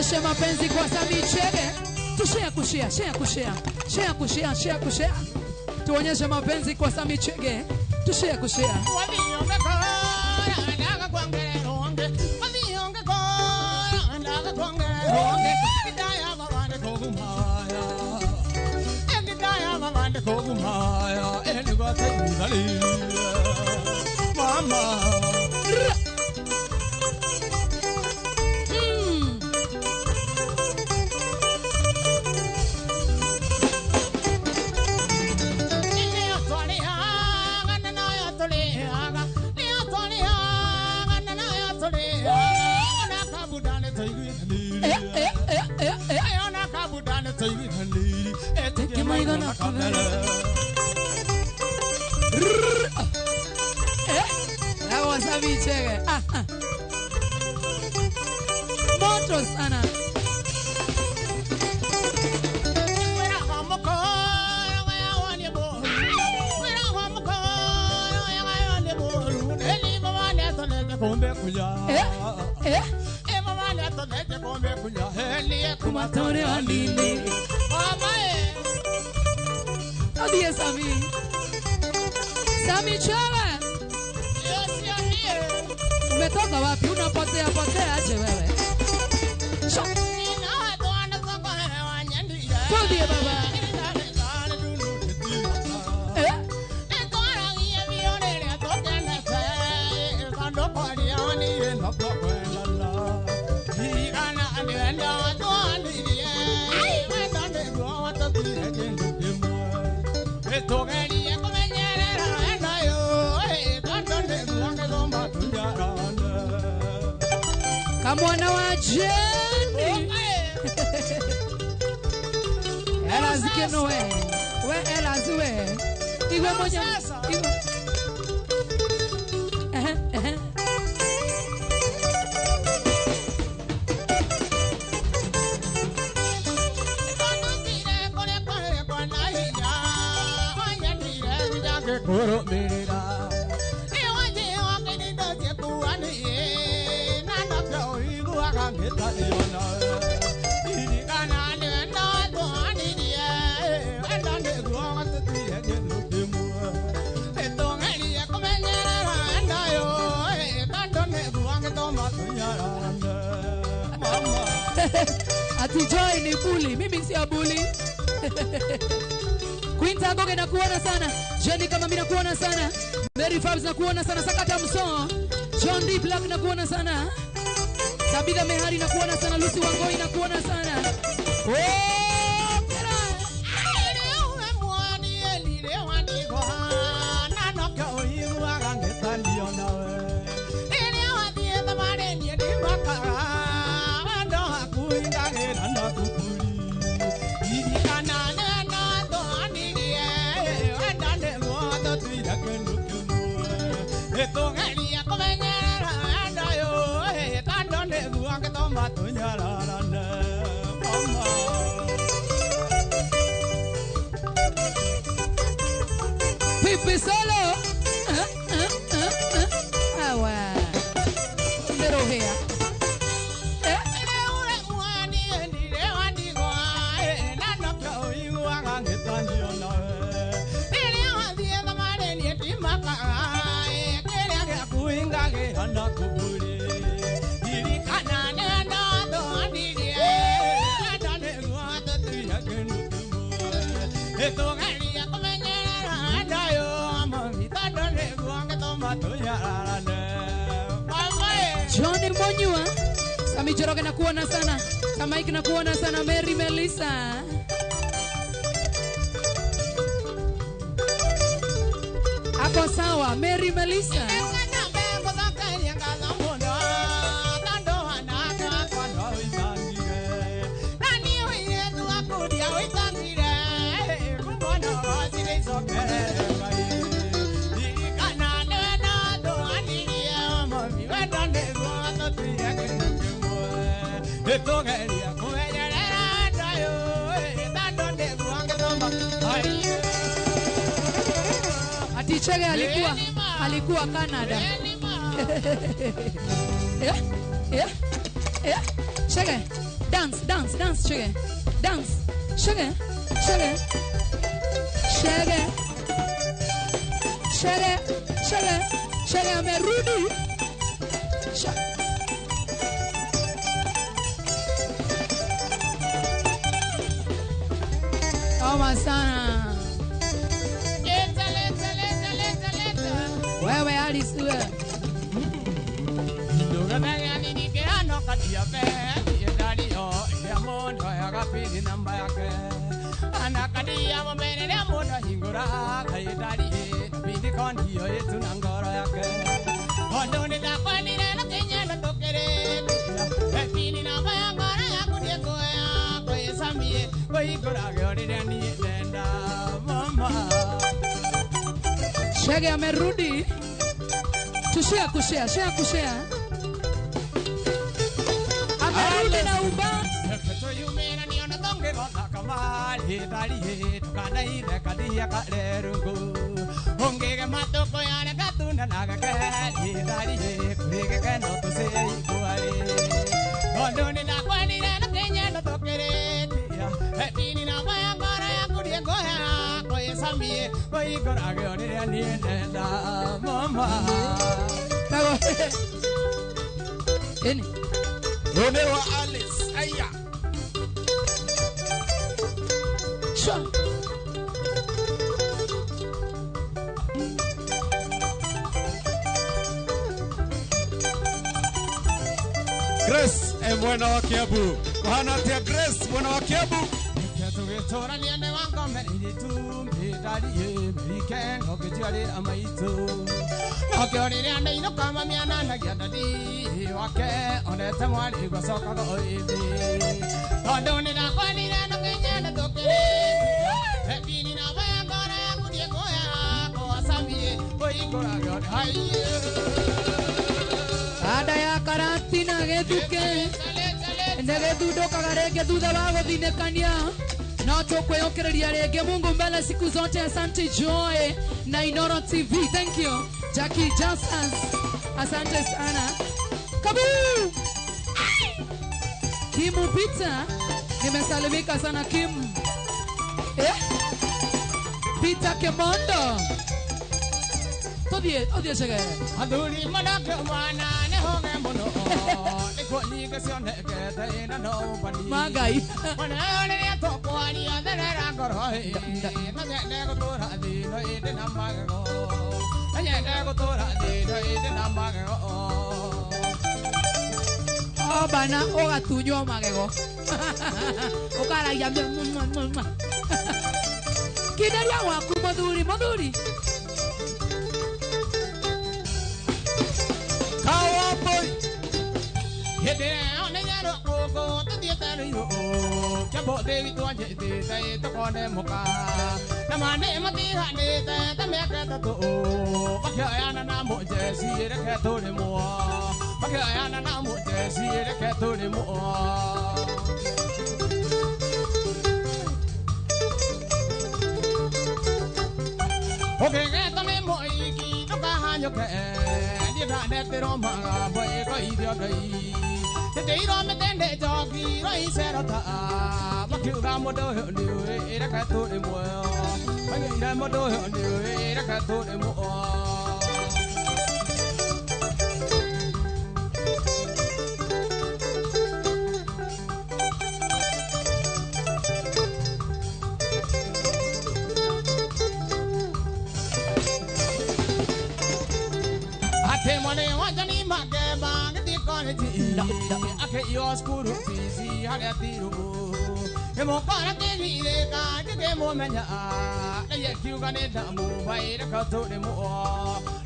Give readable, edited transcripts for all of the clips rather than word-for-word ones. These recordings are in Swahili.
Tuonyeshe mapenzi kwa Sami Chege. Share. Tuonyeshe mapenzi kwa Sami Chege. Share. Mama. That was Sami Chege. Moto sana. Adiye Sami Chege. Umetoka wapi? Unapotea aje wewe? Kodie baba. Kamwana wa Jenny. Ela zikeno we ela ziwe. Iwe moja. Ati Joy ni bully, mimi si bully. Queen Tagoge na kuona sana. Jenny kama mimi nakuona sana. Mary Fabs na kuona sana. Sakata Mso. John D Black na kuona sana. Sabida Mehari na kuona sana. Lucy Wangoi na kuona sana. Pipi solo. Awa. Little here. Johnny Monyua. Sami Joroge na kuona sana. Samaik na kuona sana. Mary Melissa. Ako sawa. Mary Melissa. Ati Chege alikuwa Canada. Chege, dance. dance, dance, dance, shake, dance, shake, shake, shake, shake, shake, shake, amerudi. Toma sana. Wewe Alice wewe. Ndoga nani nikiano kati ya pete dalio ya mondo ya kapili namba yake. Anakadi ya mbele ya mondo hingura kai dali bidi kondio yetu nangoro yake. Ondo ni la kwani na Kenya ndo tokere. Pili namba ya ngara ya kudieko ya kwa samie kwa igora gori ni nenda mama. Shege amerudi. Tushia kushia, share kushia. Amerudi na uba. Efeto yumena ni ona tonge gona kamali dali tukana ile kadia kalerungu. Ongege matoko yana katunda naga kali dali kurege kano tuse ikuari. Ondoni na kwani na Kenya ndo tokere. Etini na maya ngara ya kudieko ya kwa samie kwa igora gori ni nenda mama. Tago. Eni. Ronewa Alice, aya. Sure. Grace mwana wa Kiabu. Kohana tia Grace mwana wa Kiabu. Tora ni ane wango meri tu medali meriken okejali amaitu. Okori ni ane ino kama miana na giadadi wake onete mwali kwa soka go ibi. Ondoni na kwani na Kenya na tokere. Epini na baya ngora ya kudieko ya kwa samie kwa igora gori haye. Ada ya karantina getuke. Ndege dudo kagarege duda bago dinekania. Na tukweokereria rege Mungu mbele siku zote. Asante Joy na Inoro TV. Thank you. Jackie Jassas. Asante sana. Kabu! Kimu Pizza. Nimesalimika sana Kim. Pizza Kemondo. Odie chege. Aduri manake mwana ne honge mono. Iko liga sione kete ina no bani. Magai. Mana ne to kwani adere rangoroi. Na ne go tora di no ide na mago. Anya ne go tora di no ide na mago. Oh bana oga tunyo magego. Okara ya Kidaria waku moduri. Cowboy. Hede on yaro go to the tario. Chabo de to anje de sai to kone muka. Na mane mati hane ta me ka to. Bakya yana na mo je si re ka to le mo. Bakya yana na mo je si re ka to le mo. Okay, get on mo iki to ka hanyo ke. Pero maga boy ko idio dai te iro me tende jogi roi serota bakyu ga modo ni era ka to ni mo ai ira modo ni era ka to ni mo ate mone wajani mageba ngiti college ake yo school fees hale tiru e mo para te vire ka ke mo menya e ye kyu ga ne da mo bai ra ka to ne mo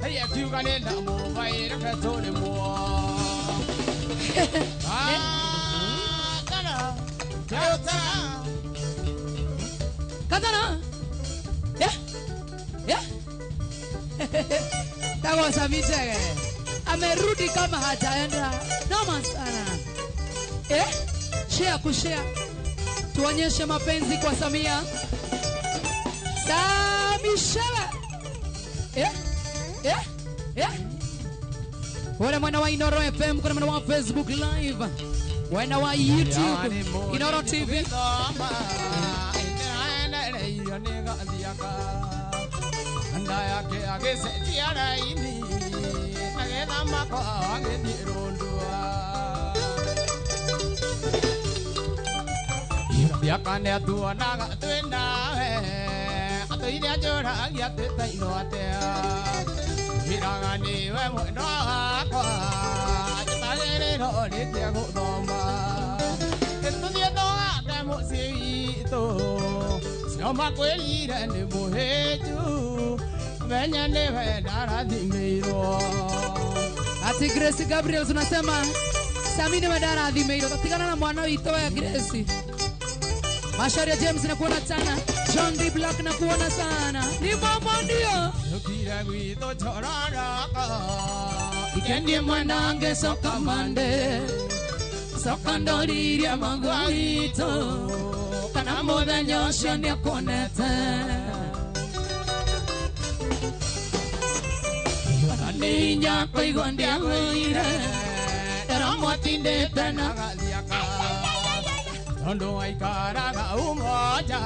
e ye kyu ga ne da mo bai ra ka to ne mo Katana. Tago Savichege. Amerudi kama hajaenda. Noma sana. Share kushare. Tuonyeshe mapenzi kwa Samia. Samishela. Wale mwana wa Inoro FM, kuna mwana wa Facebook Live. Wena wa YouTube, Inoro TV. Andaya ke agese tiara ini, nagenda mako agedi rondua. Biakane atua naga tuenda, atu ini ajora agia teta ino atea. Mirangani we mwendo akwa, jatagere no litia gudoma. Esto dia doa demo siito, sioma kwelire ni muheju, venya ni wedara dhimeiro. Ati Grace Gabriel tunasema Samini wedara dhimeiro. Tatigana na mwana wito ya Grace. Masharia James na kuona sana. John D. Black na kuona sana. Ni mama ndio. Yukira gwito choraraka, Ikendi mwanange soka mande. Soka ndoriria mangwito. Kana moda nyosho ni akonete. Niña koi gondia huire. Era motinde tena. Ondo aikaraga umoja,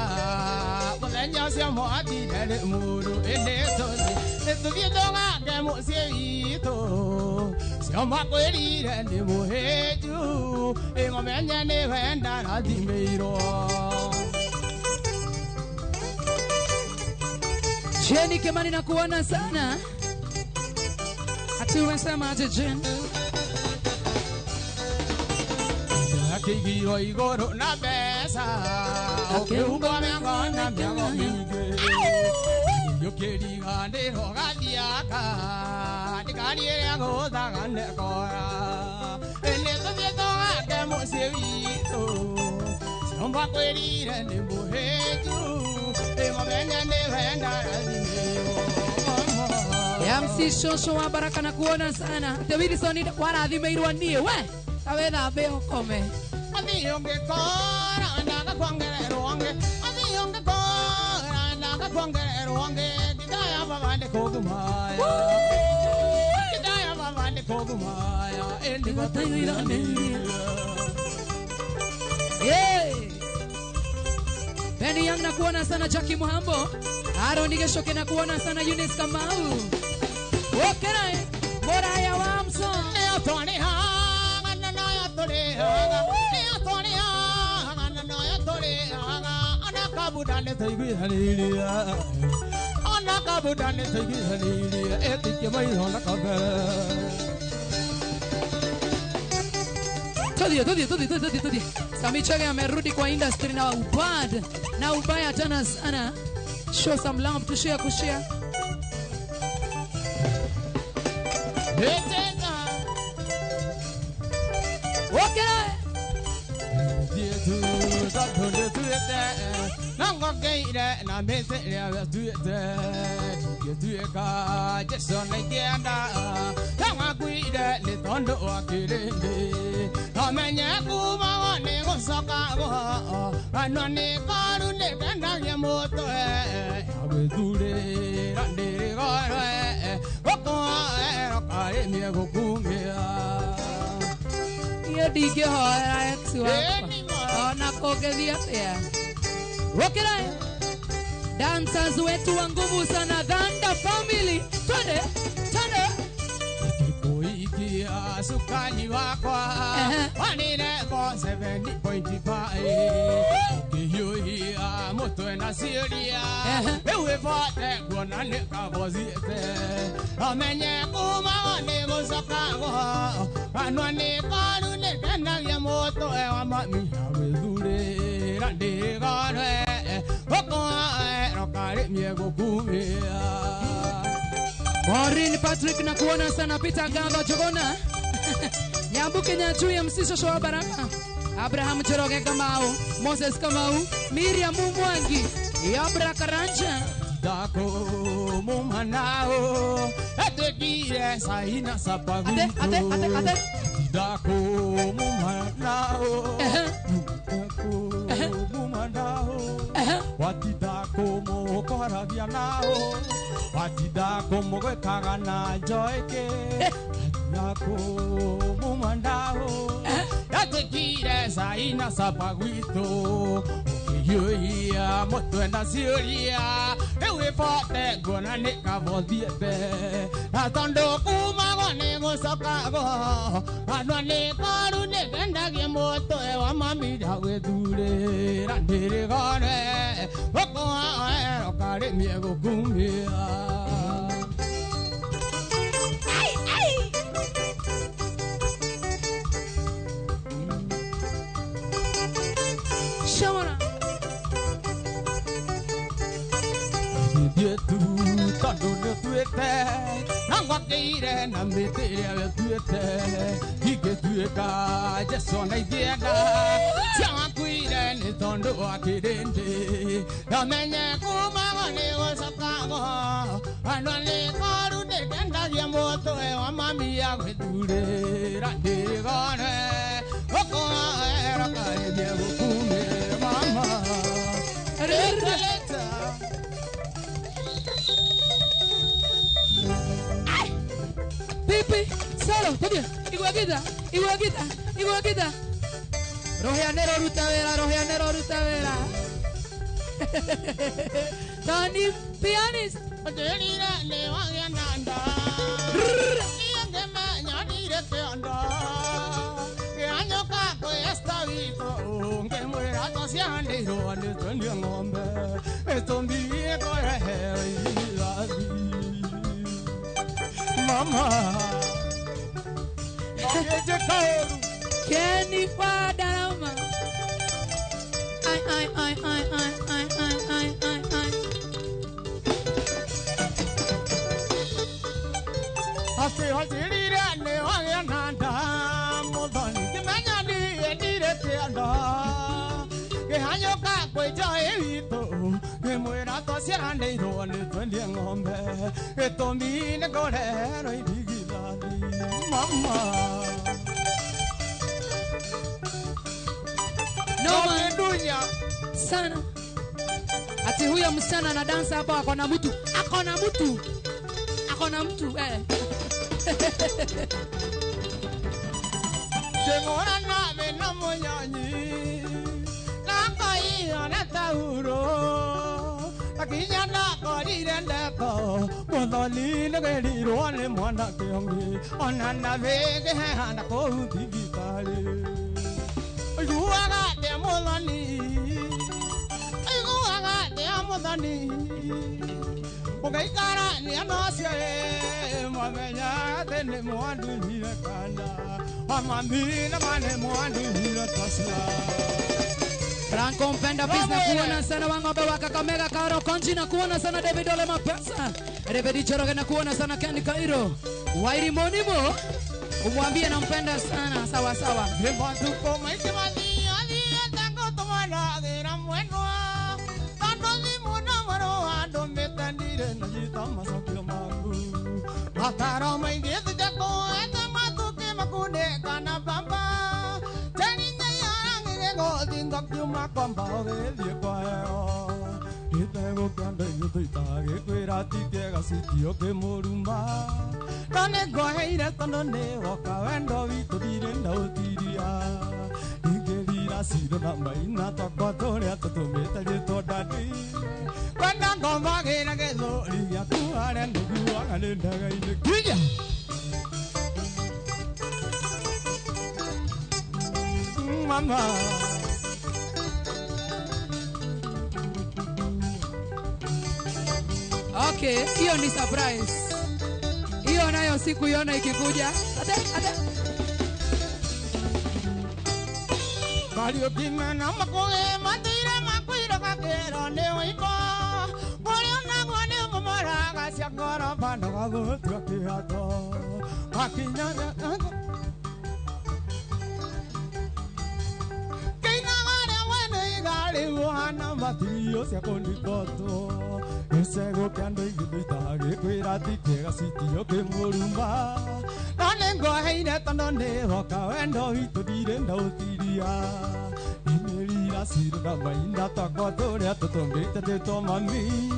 mulenya cia mwati nere muru enetozi. Etuvietonga ke musieito, cia makwirire ni muheju, ingomenya ni wenda rathimeiro. Jenny Kimani na kuona sana. Ati umesema aje Jen? Kigiro igoro na besa, okiuba miango na miango mingi. Yukiri gande hogadiaka, nikari ya goda gande kora. Eneto vieto ake musevito, siomba kwelire ni muheju, emogenya ni wenda razimeo. Ya MC Shosho wa Baraka na kuona sana. Ate Wilson warathimeirwo nie we. Awetha be okome. Adionge kora ndaga kwangero wange. Adionge kora ndaga kwangero wange. Kidaya babande kogumaya. Kidaya babande kogumaya. Endi gotaira nili. Hey. Benny Young na kuona sana Jackie Muhambo. Aaron Igeshoke na kuona sana Eunice Kamau. Okera Moraya Wamso. Neotoni ha. Anakabudane tegi halilia, anakabudane tegi halilia. Etike mai hona kabera. Todi. Sami Chage amerudi kwa industry na ubad na ubaya tena sana. Show some love to share kushare. Okay. Nango geire na mese ya tuete tueka Jason legenda Tanga guide ni tondo akirende Amenye kuma wane gosoka go Anone karu ne kenda ya moto Abedure rande gore Oko kare mi gokumia Ye dige hoya ex wako Ona kogethia tia Okera Dancers wetu wa nguvu sana Dhanda family Twende Kuikia sukani wakwa Wanine ko 70.5 Ukiyuhia mutwe na siria Ewe vote kuona nikaboziete Amenye kuma wane musoka go Anwane karu nekena ya moto Ewa mami hawe zure Rande gare Oko rokare miego kumia Maureen Patrick na kuona sana Peter Gava Jogona Nyambuke Nyachui ya MC Shosho wa Baraka Abraham Choroge Kamau Moses Kamau Miriam Mumwangi Yabra Karanja Dako mumanao Etekire saina sapaguto Ate Dako mumanao Dako mumanao Watidako mokoragia nao Watidako mogwekaga na njoeke Dako mumandao Etekire Ngai na sapa gwitũ Ukĩhiũhia mũtwe na ciũria Rĩu gĩbote nguona nĩ kabothiĩte Na tondũ kumagwo nĩ gũcokagwo Andũ nĩ koru nĩ gendagia mũtwe wa mami ndagwĩthurĩra ndĩrĩgone Gũkũhoera ũkarĩmie gũkumia Shamana. Dietu tando ne tuete nangwa keire na metere ave tuete hige tueka jeso na idienda chama kuire ne tondo akirende na menye kuma ngone osakago anole karu de kenda ya moto e wa mami ya gwedure rande gone oko era kare de kume mama Reta Pipi, solo, tobia. Iguaquita. Rojeanero Rutavera. Tony pianist. Adelira le wagananda. Niende mañanire te anda. Que año caco está visto. Que muera tosianero ane tenía ngombe. Esto mi viejo es Mama. Kenny Fadarama. Ay. Así hodirira ne wagananda. Modani que mañana dire te anda. Que año caco ya he visto. Que muera tosianero ane tenía ngombe. Esto mi negorero y Mama. No man. Sana. Ati huyo msichana na dansa hapa akona mtu Jengora nave na monyanyi Naka iya na tauro Akinya na korire ndeko Modoli negeri roane mwana kiongi Ona na vege hana kohuti vitali Ayuaga te modani Ugaikara ni anosia Mwamenya tene mwandu hile kanda Amambina mane mwandu hile tasla Franco mpenda peace na kuona sana Wangobe wa Kakamega Karo Konji na kuona sana David Ole Mapesa David Choroge na kuona sana Kendi Kairo Wairi Monimo umwambie nampenda sana sawa Mbantu koma isimani Ali tango tomana Dira mwenwa Tandozi muna maro Ando metandire na jita masakio mangu Ataro maingezi jako Eta matuke makude kana bamba Tani nyayangi Gego dingo kiuma kwamba Ogelie kwa eo Itego kanda yutuitage Kwirati kiega sitio ke murumba Tane goheire tono ne Woka wendo vitu dire na utiria Ingerira siro na maina Tokwa tore atotumeta jito dadi Kwenda ngoma gira gedhori Ya kuhare ndugu Wanganendaga ine Kija Mama Okay, hiyo ni surprise. Hiyo nayo siku iona ikikuja. Ate. Mario Kimena makoe matira makwira kakera ne waipa Mario nagwane mumara gasya ngora panda gago tukiato Kakinya Keina gare wene gare wana matirio cia kondikoto Esego kando igithitage kwirati kiega sitio kimurumba Nane ngoheire tondo ne roka wendo witu dire ndautiria Imerira siro na mainda takwa turia tutumbite tito mami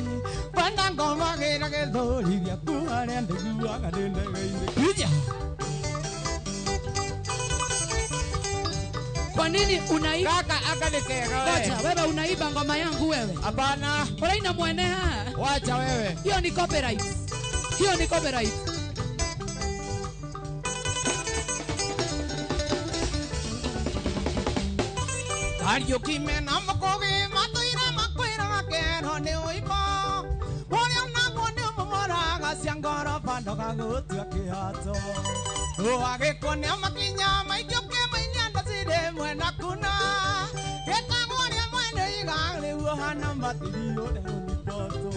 Kwenda ngoma gira githuri giaku haria ndiguaga ndindegeine Kuja Kwa nini unaiba? Kaka akanitega Ngoja, wewe. wewe unaiba ngoma yangu wewe. Hapana. Unaina mwenea. Wacha wewe. Hiyo ni copyright. Hiyo ni copyright. Ario kimena makoge matoira makwera kero ne oipa. Oria na mone momora gasiangora pandoga gutua kiato. O agekone makinya maikioke mainyanda sire mwena kuna. Gekagore mwene igale uhana matirio de unipoto.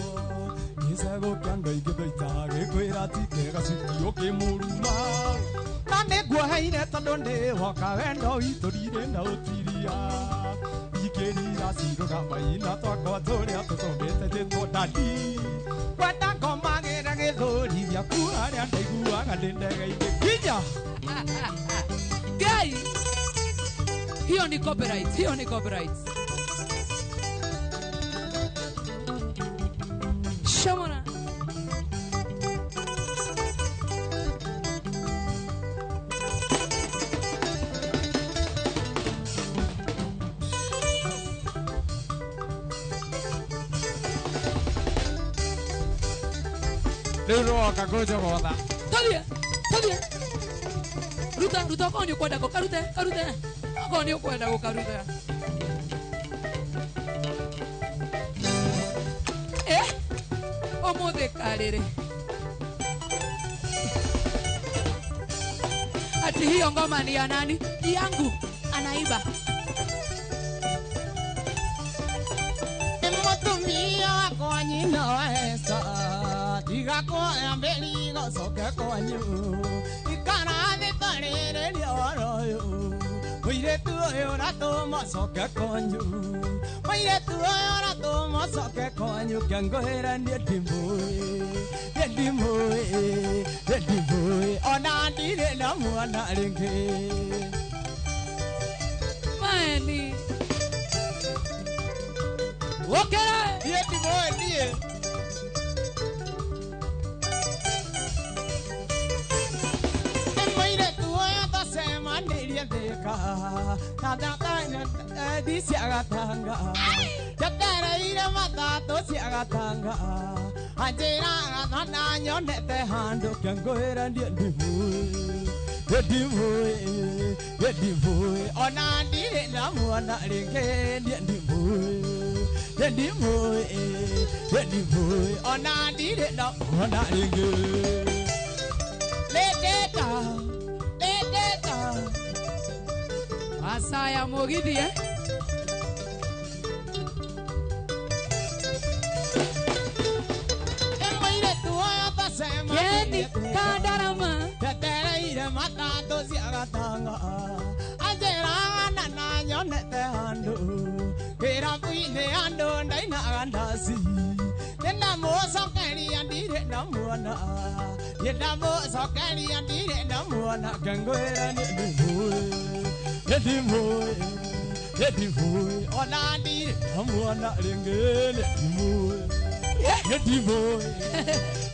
Isago kanga igebeita gekwera tikega sikio kimuruma. Nande gwaheire tondonde wakawendo itorire na utiria. Ikerira siroga maina twakwa turia tucombete jitwo dadi. Kwenda ngomagĩra gĩthũri gĩaku harĩa ndaiguaga ndĩ ndege-inĩ kinya. Gai. Hiyo ni copyright. Hiyo ni copyright. Shamana. Lero kagojo goda. Talia. Talia. Ruta konyo kwenda karute. Konyo kwenda karute. Omode kalere. Ati hiyo ngoma ni ya nani? Ni yangu. Anaiba. Mutumia kwa nyina esa. Diga kwa mbeli gosoke kwa nyu. Ikana de tarere lioro yo. Oire tu ora to masoke kwa nyu. Oire tu ora to masoke kwa nyu. Kangoera ni dimboe. Dimboe. Ona ndire na mwana ringe. Mani. Okera. Ye dimboe ndiye. Disi agatanga Jatera ira matato si agatanga Anjera agatana nyonete hando Kiangoera ndiye ndimue Ona ndire na mwana ringe ndiye ndimue Ona ndire na mwana ringe Leteta Asaya mogidi Yeni kadarama Tetera ire matato si agatanga Anjera na nyonete hando Kira puine hando ndaina agandasi Nenda moso keri andire na mwana Nenda moso keri andire na mwana Kangoera Nedimoi Ona ndire na mwana ringene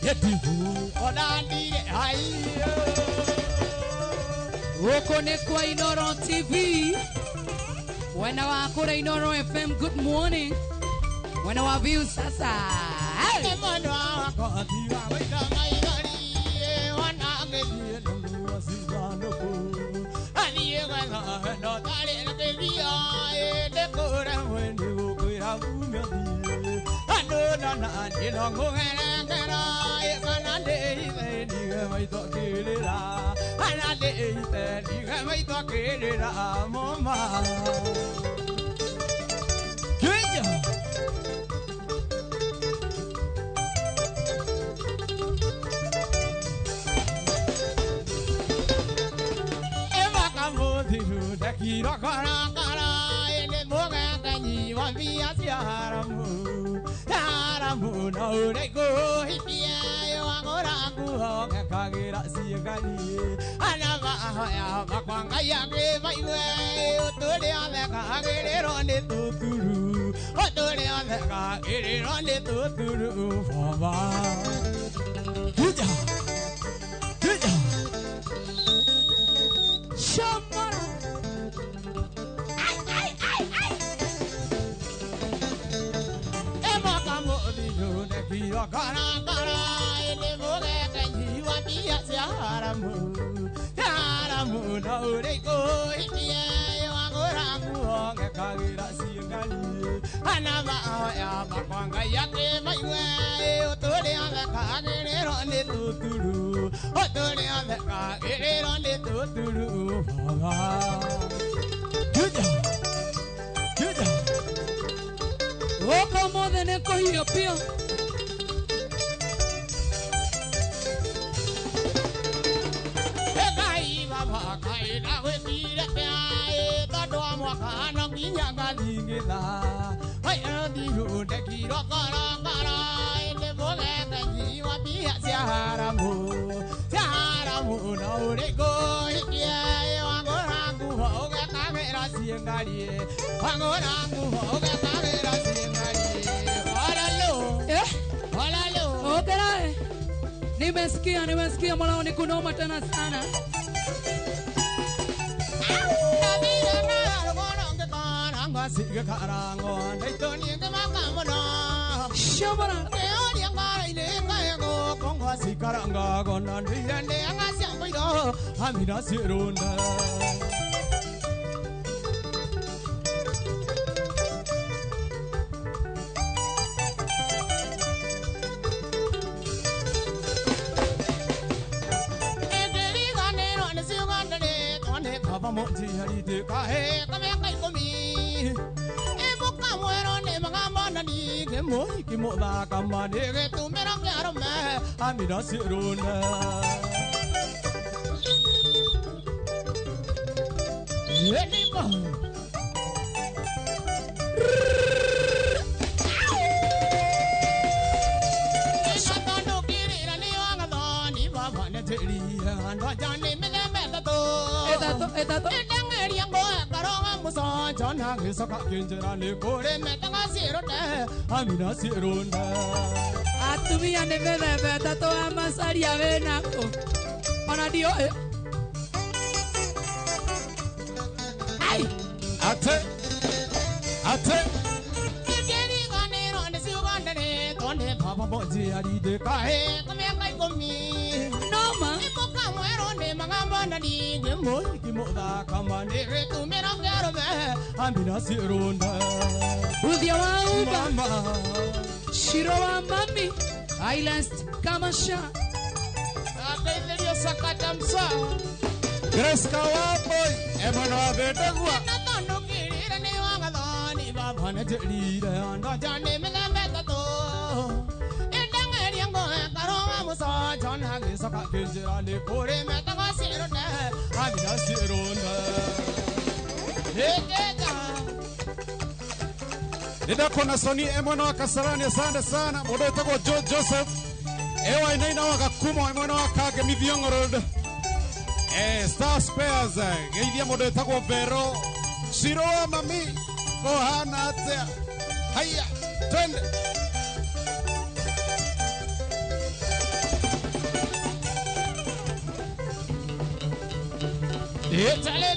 Nedimoi Ona ndire haiyo Woko ne kwa Inoron TV Wena wa kura Inoron FM good morning Wena wa view sasa Mwana wako tiwa wika maigari Wana ngelie nungu wa sizanoko Aniye kwa no tale na tevia Dekora mwendi ukwira kumyadi Ano na njino ngungera Kanande ite niga maito kirira Kanande ite niga maito kirira Moma Kenya Kiro kara kara ele moga kanyi wa via sia haramu na urego hitia yo agora ku ho kagira sia kani ana ba ya makwanga ya ke baiwe otore ale ka gere ronde tuturu otore ale ka gere ronde tuturu fama kuja Shamara kara kara ene moge kanyi wa pia haramu haramu na ureko iye wangora muonge kagira singali anama ya makwanga yake maiwe otole ame kagero ne tuturu otole ame kagero ne tuturu juja juja Opa mode ne kohio pio. Ekai baba kai na wetire kai todo amwakana nginyanga dingila ai andi hunde kiro kara kara ene boge kanyiwa bia haramu na urego ikia wangorangu hoge kamera siengali wangorangu hoge kamera siengali Walalo Okay. Nimesikia mwanao ni kunoma tena sana. Shabara. Sikaranga gona ndiyende angasyambido amina sirunda Moji harite kahe kame kai komi e boka muero ne magamba nani ke moi ki moda kamane ke tu mera pyar me amina siruna yeni ba esa tando kirira ni wanga doni baba ne teri ando jane me me to Etato. Edangeri ngo karonga muso jona gisoka kinjera le kore metanga sirone amina sirone Atumia ne bebe tato amasaria venako. Ona dio. Ai. Ate. Ederi ganero ne siugande ne tonde papa boji ari de kahe kame kai komi Noma. Iboka muero ne magamba nani de moi ki moda kamane re tu mera pyar me amina sirone Udhia wa uba. mama Shiro wa mami. Islands kamasha. akailerio sakatamsa Grace Kawaboy. Emwana wa Bedegwa. Natano kirira ni wangalani baba na jelira ando jane melameta to Edangeri ngo karonga muso jona gisoka kinjira le kore metanga sirone amina sirone Ekeja Nida kona Soni emwana wa Kasarani asante sana. Modo tako Joseph. Ewa inaina wakakumo emwana wa Kage Mithiongorod. Star Spares. Geithia modo tako Vero. Shiroa mami. Kohana atea. Haya. Twende. Tale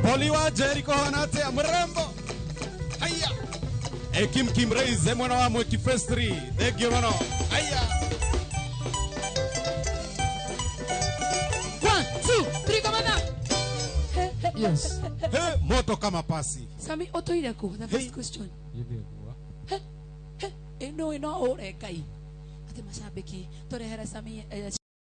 Poliwa Jericho Hanate mrembo. Haya. Kim Reis mwana wa Mweki Festri. Thank you mwana. Haya. 1, 2, 3 kamanda. Yes. Moto kama pasi. Sami otoire ku the first question. No ore kai. Ate mashabiki torehera Sami